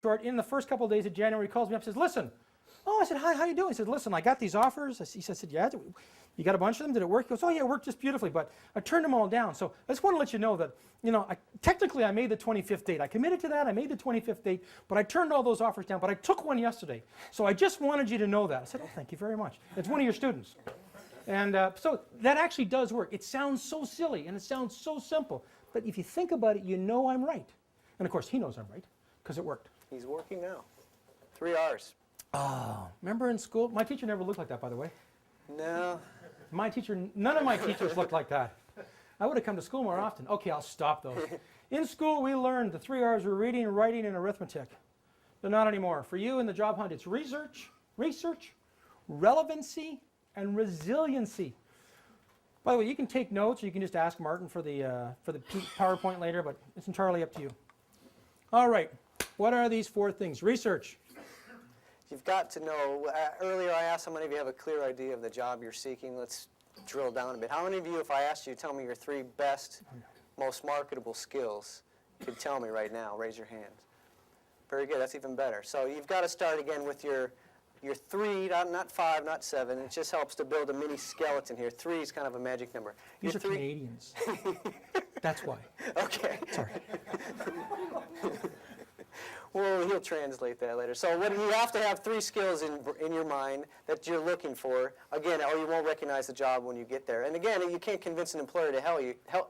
short, in the first couple of days of January, he calls me up and says, listen. Oh, I said, hi, how you doing? He said, listen, I got these offers. He said, yeah, you got a bunch of them? Did it work? He goes, oh, yeah, it worked just beautifully, but I turned them all down. So I just want to let you know that, technically I made the 25th date. I committed to that. I made the 25th date, but I turned all those offers down, but I took one yesterday. So I just wanted you to know that. I said, oh, thank you very much. It's one of your students. And so that actually does work. It sounds so silly, and it sounds so simple. But if you think about it, you know I'm right. And of course, he knows I'm right, because it worked. He's working now. 3 R's. Oh, remember in school? My teacher never looked like that, by the way. No. My teacher, none of my teachers looked like that. I would have come to school more often. Okay, I'll stop those. In school, we learned the 3 R's were reading, writing, and arithmetic. But not anymore. For you in the job hunt, it's research, relevancy, and resiliency. By the way, you can take notes, or you can just ask Martin for the PowerPoint later, but it's entirely up to you. All right, what are these 4 things? Research. You've got to know, earlier I asked how many of you have a clear idea of the job you're seeking. Let's drill down a bit. How many of you, if I asked you to tell me your 3 best, most marketable skills, could tell me right now? Raise your hand. Very good, that's even better. So you've got to start again with your 3, not 5, not 7. It just helps to build a mini skeleton here. 3 is kind of a magic number. These are Canadians. That's why. Okay. Sorry. Well, he'll translate that later. So you have to have 3 skills in your mind that you're looking for, again, or you won't recognize the job when you get there. And again, you can't convince an employer to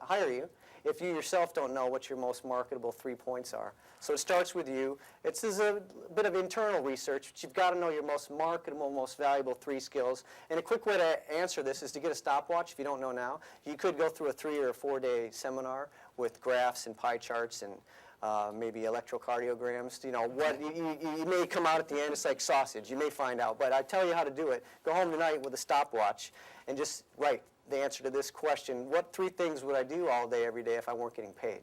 hire you if you yourself don't know what your most marketable 3 points are. So it starts with you. It's a bit of internal research, but you've got to know your most marketable, most valuable 3 skills. And a quick way to answer this is to get a stopwatch if you don't know now. You could go through a 3 or 4-day seminar with graphs and pie charts and maybe electrocardiograms. You may come out at the end, it's like sausage. You may find out, but I tell you how to do it. Go home tonight with a stopwatch and just write the answer to this question. What 3 things would I do all day, every day if I weren't getting paid?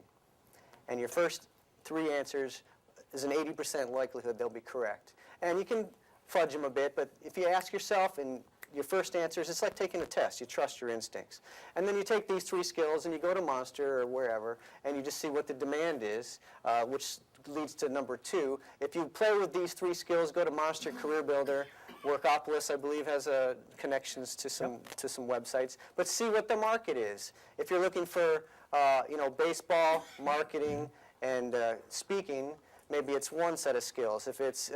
And your first 3 answers is an 80% likelihood they'll be correct. And you can fudge them a bit, but if you ask yourself and your first answers, it's like taking a test. You trust your instincts. And then you take these 3 skills and you go to Monster or wherever, and you just see what the demand is, which leads to number 2. If you play with these 3 skills, go to Monster Career Builder. Workopolis, I believe, has connections to some websites. But see what the market is. If you're looking for baseball, marketing, and speaking, maybe it's 1 set of skills. If it's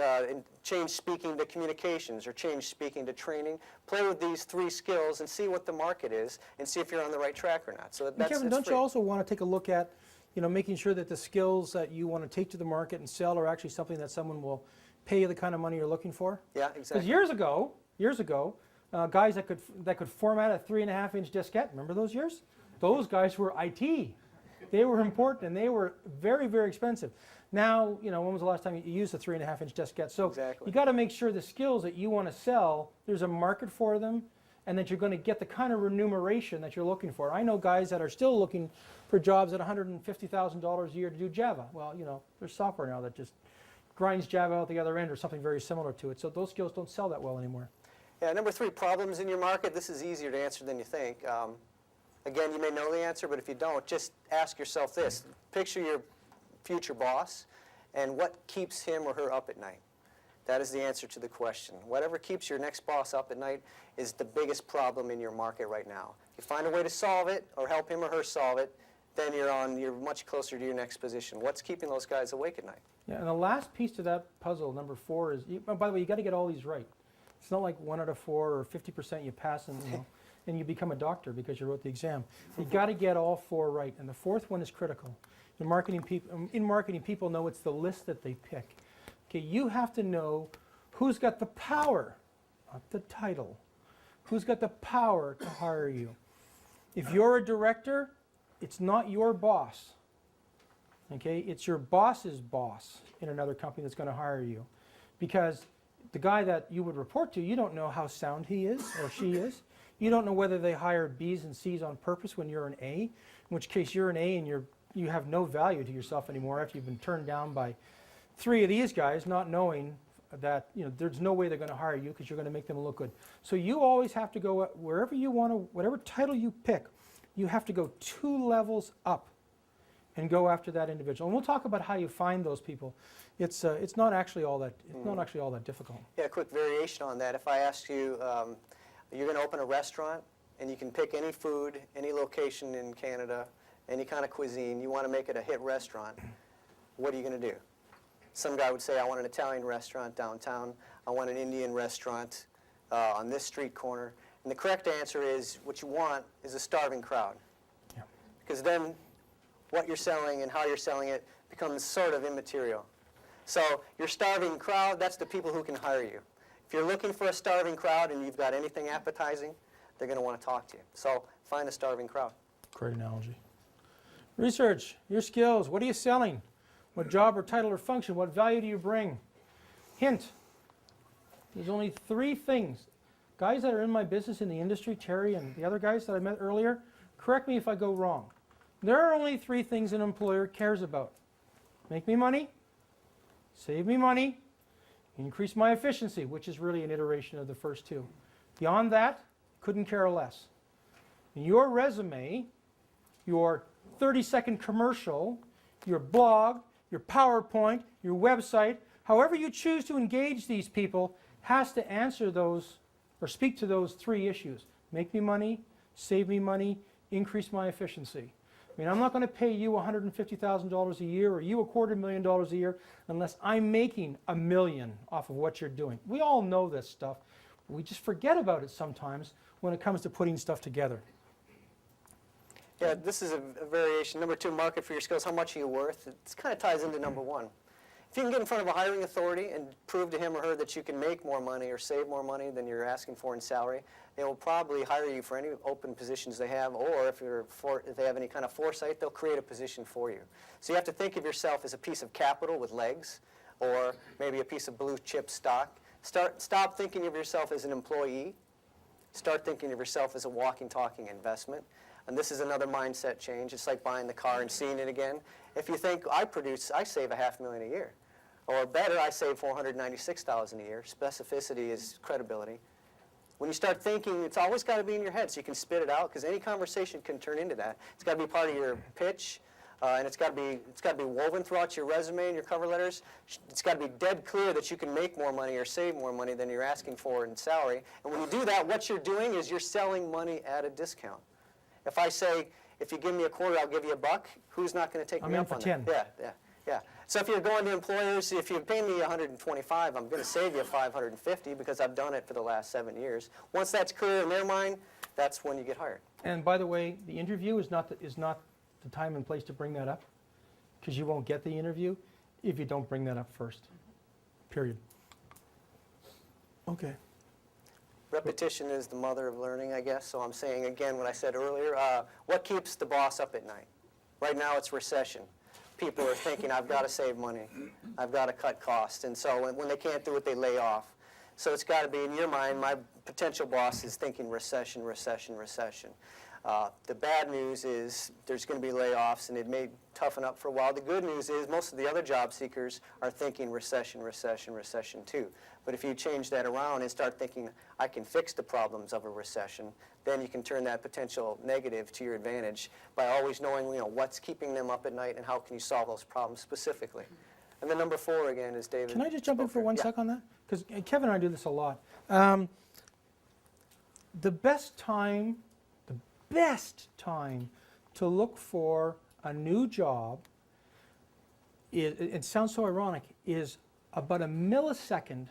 change speaking to communications or change speaking to training, play with these 3 skills and see what the market is and see if you're on the right track or not. So that's Kevin, don't you also want to take a look at, making sure that the skills that you want to take to the market and sell are actually something that someone will pay you the kind of money you're looking for? Yeah, exactly. Because years ago, guys that could format a 3.5-inch diskette, remember those years? Those guys were IT. They were important and they were very, very expensive. Now, when was the last time you used a 3.5-inch diskette? So exactly. You got to make sure the skills that you want to sell, there's a market for them, and that you're going to get the kind of remuneration that you're looking for. I know guys that are still looking for jobs at $150,000 a year to do Java. Well, there's software now that just grinds Java out the other end or something very similar to it. So those skills don't sell that well anymore. Yeah, number 3, problems in your market. This is easier to answer than you think. Again, you may know the answer, but if you don't, just ask yourself this. Picture your future boss and what keeps him or her up at night. That is the answer to the question. Whatever keeps your next boss up at night is the biggest problem in your market right now. If you find a way to solve it or help him or her solve it, then you're much closer to your next position. What's keeping those guys awake at night? Yeah, and the last piece to that puzzle, number 4, is, by the way, you got to get all these right. It's not like 1 out of 4 or 50% you pass and you become a doctor because you wrote the exam. You got to get all 4 right, and the 4th one is critical. In marketing, people know it's the list that they pick. Okay, you have to know who's got the power, not the title. Who's got the power to hire you? If you're a director, it's not your boss. Okay, it's your boss's boss in another company that's going to hire you, because the guy that you would report to, you don't know how sound he is or she is. You don't know whether they hire B's and C's on purpose when you're an A, in which case you're an A and you have no value to yourself anymore after you've been turned down by 3 of these guys, not knowing that there's no way they're going to hire you because you're going to make them look good. So you always have to go wherever you want to, whatever title you pick, you have to go 2 levels up. and go after that individual. And we'll talk about how you find those people. It's not actually all that difficult. Yeah, a quick variation on that. If I asked you, you're going to open a restaurant, and you can pick any food, any location in Canada, any kind of cuisine, you want to make it a hit restaurant, what are you going to do? Some guy would say, I want an Italian restaurant downtown, I want an Indian restaurant on this street corner. And the correct answer is, what you want is a starving crowd. Yeah. Because then what you're selling and how you're selling it becomes sort of immaterial. So your starving crowd, that's the people who can hire you. If you're looking for a starving crowd and you've got anything appetizing, they're going to want to talk to you. So find a starving crowd. Great analogy. Research, your skills. What are you selling? What job or title or function? What value do you bring? Hint, there's only 3 things. Guys that are in my business in the industry, Terry and the other guys that I met earlier, correct me if I go wrong. There are only 3 things an employer cares about. Make me money, save me money, increase my efficiency, which is really an iteration of the first 2. Beyond that, couldn't care less. In your resume, your 30-second commercial, your blog, your PowerPoint, your website, however you choose to engage these people, has to answer those or speak to those 3 issues. Make me money, save me money, increase my efficiency. I mean, I'm not going to pay you $150,000 a year or you $250,000 a year unless I'm making $1 million off of what you're doing. We all know this stuff. We just forget about it sometimes when it comes to putting stuff together. Yeah, this is a variation. Number 2, market for your skills. How much are you worth? It kind of ties into number 1. If you can get in front of a hiring authority and prove to him or her that you can make more money or save more money than you're asking for in salary, they will probably hire you for any open positions they have, or if they have any kind of foresight, they'll create a position for you. So you have to think of yourself as a piece of capital with legs, or maybe a piece of blue chip stock. Stop thinking of yourself as an employee. Start thinking of yourself as a walking, talking investment. And this is another mindset change. It's like buying the car and seeing it again. If you think, I save $500,000 a year. Or better, I save $496,000 a year. Specificity is credibility. When you start thinking, it's always got to be in your head so you can spit it out, because any conversation can turn into that. It's got to be part of your pitch, and it's got to be woven throughout your resume and your cover letters. It's got to be dead clear that you can make more money or save more money than you're asking for in salary. And when you do that, what you're doing is you're selling money at a discount. If I say, if you give me $0.25, I'll give you $1, who's not going to take me up on that? I'm in for 10. Yeah. So if you're going to employers, if you pay me $125, I'm going to save you $550 because I've done it for the last 7 years. Once that's clear in their mind, that's when you get hired. And by the way, the interview is not the time and place to bring that up, because you won't get the interview if you don't bring that up first. Period. Okay. Repetition is the mother of learning, I guess. So I'm saying again what I said earlier. What keeps the boss up at night? Right now it's recession. People are thinking, I've got to save money. I've got to cut costs. And so when they can't do it, they lay off. So it's got to be, in your mind, my potential boss is thinking recession, recession, recession. The bad news is there's going to be layoffs, and it may toughen up for a while. The good news is most of the other job seekers are thinking recession, recession, recession too. But if you change that around and start thinking, I can fix the problems of a recession, then you can turn that potential negative to your advantage by always knowing, what's keeping them up at night and how can you solve those problems specifically. And then number 4 again is David. Can I just jump in for one sec on that? Because Kevin and I do this a lot. The best time to look for a new job it sounds so ironic, is about a millisecond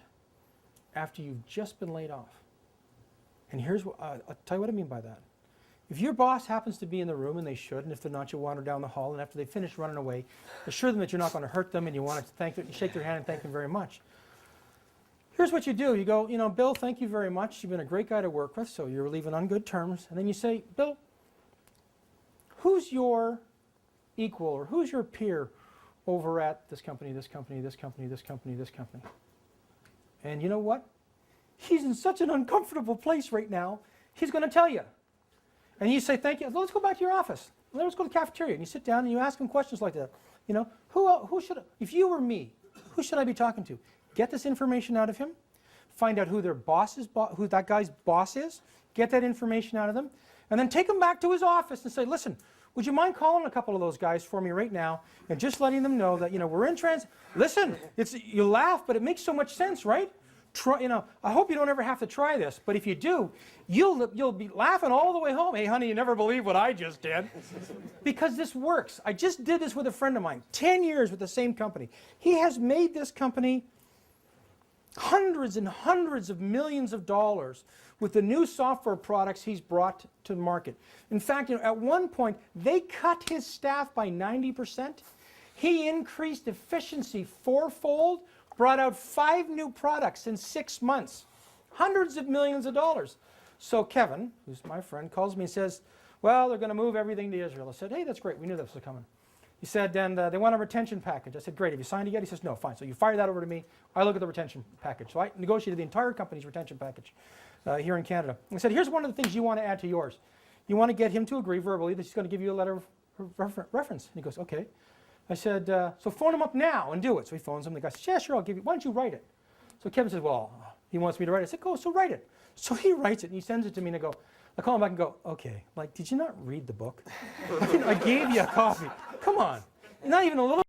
after you've just been laid off. And here's what, I'll tell you what I mean by that. If your boss happens to be in the room, and they should, and if they're not, you wander down the hall, and after they finish running away, assure them that you're not going to hurt them, and you want to thank them, you shake their hand and thank them very much. Here's what you do. You go, Bill, thank you very much. You've been a great guy to work with, so you're leaving on good terms. And then you say, Bill, who's your equal, or who's your peer over at this company, this company, this company, this company, this company? And you know what? He's in such an uncomfortable place right now, he's going to tell you. And you say, thank you. Let's go back to your office. Let's go to the cafeteria. And you sit down and you ask him questions like that. Who should, if you were me, who should I be talking to? Get this information out of him. Find out who their boss is, who that guy's boss is. Get that information out of them. And then take him back to his office and say, listen, would you mind calling a couple of those guys for me right now and just letting them know that, we're in listen, you laugh, but it makes so much sense, right? I hope you don't ever have to try this, but if you do, you'll be laughing all the way home. Hey, honey, you never believe what I just did. Because this works. I just did this with a friend of mine, 10 years with the same company. He has made this company hundreds and hundreds of millions of dollars with the new software products he's brought to the market. In fact, at one point, they cut his staff by 90%. He increased efficiency fourfold, brought out 5 new products in 6 months, hundreds of millions of dollars. So Kevin, who's my friend, calls me and says, well, they're going to move everything to Israel. I said, hey, that's great. We knew this was coming. He said, and they want a retention package. I said, great. Have you signed it yet? He says, no, fine. So you fire that over to me. I look at the retention package. So I negotiated the entire company's retention package here in Canada. I said, here's one of the things you want to add to yours. You want to get him to agree verbally that he's going to give you a letter of reference. And he goes, okay. I said, so phone him up now and do it. So he phones him. The guy says, yeah, sure, I'll give you. Why don't you write it? So Kevin says, well, he wants me to write it. I said, go, so write it. So he writes it and he sends it to me and I call him back and go, okay, like, did you not read the book? I gave you a copy. Come on. Not even a little